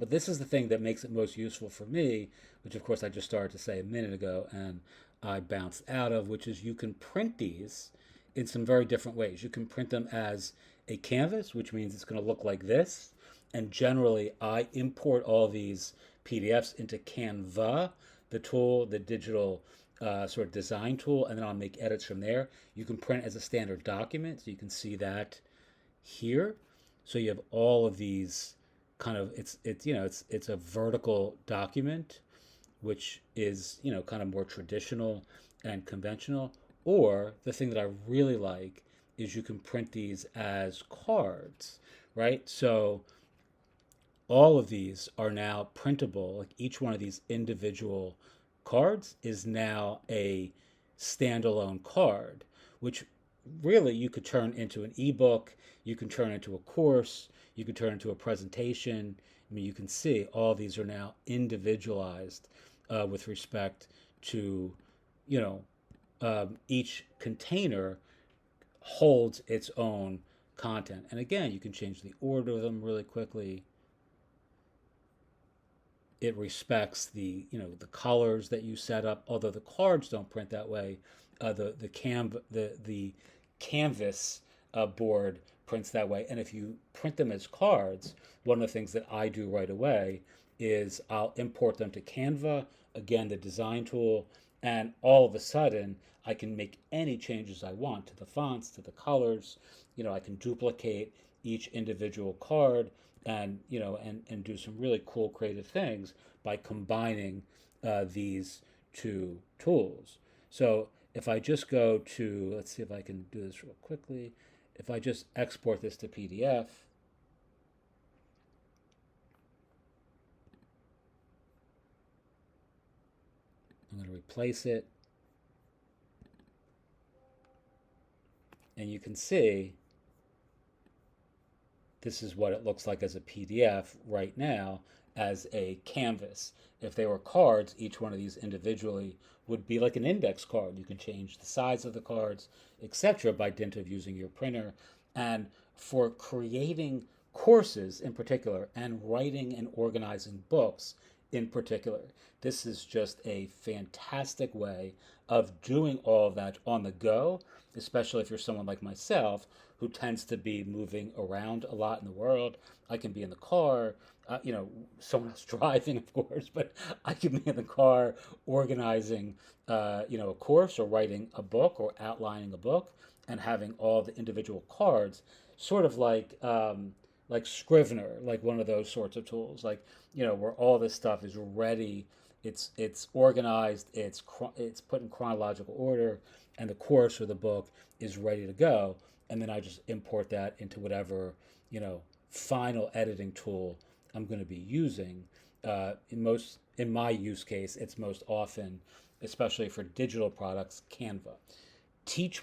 But this is the thing that makes it most useful for me, which of course I just started to say a minute ago and I bounced out of, which is you can print these in some very different ways. You can print them as a canvas, which means it's going to look like this. And generally, I import all these PDFs into Canva, the tool, the digital sort of design tool, and then I'll make edits from there. You can print as a standard document, so you can see that here. So you have all of these kind of it's a vertical document, which is kind of more traditional and conventional. Or the thing that I really like is you can print these as cards, right? So all of these are now printable. Like each one of these individual cards is now a standalone card, which really you could turn into an ebook, you can turn into a course, you could turn into a presentation. I mean, you can see all these are now individualized with respect to, you know, each container holds its own content. And again, you can change the order of them really quickly. It respects the colors that you set up, although the cards don't print that way. The canvas board prints that way. And if you print them as cards, one of the things that I do right away is I'll import them to Canva, again, the design tool, and all of a sudden I can make any changes I want to the fonts, to the colors. I can duplicate each individual card and do some really cool creative things by combining these two tools. So if I just go to, let's see if I can do this real quickly. If I just export this to PDF, I'm going to replace it. And you can see this is what it looks like as a PDF right now as a canvas. If they were cards, each one of these individually would be like an index card. You can change the size of the cards, etc., by dint of using your printer. And for creating courses in particular and writing and organizing books in particular, this is just a fantastic way of doing all of that on the go, especially if you're someone like myself who tends to be moving around a lot in the world. I can be in the car, someone else driving, of course, but I can be in the car organizing, a course or writing a book or outlining a book and having all the individual cards, sort of like Scrivener, like one of those sorts of tools, like where all this stuff is ready. It's organized. It's put in chronological order, and the course or the book is ready to go. And then I just import that into whatever final editing tool I'm going to be using. In my use case, it's most often, especially for digital products, Canva. Teach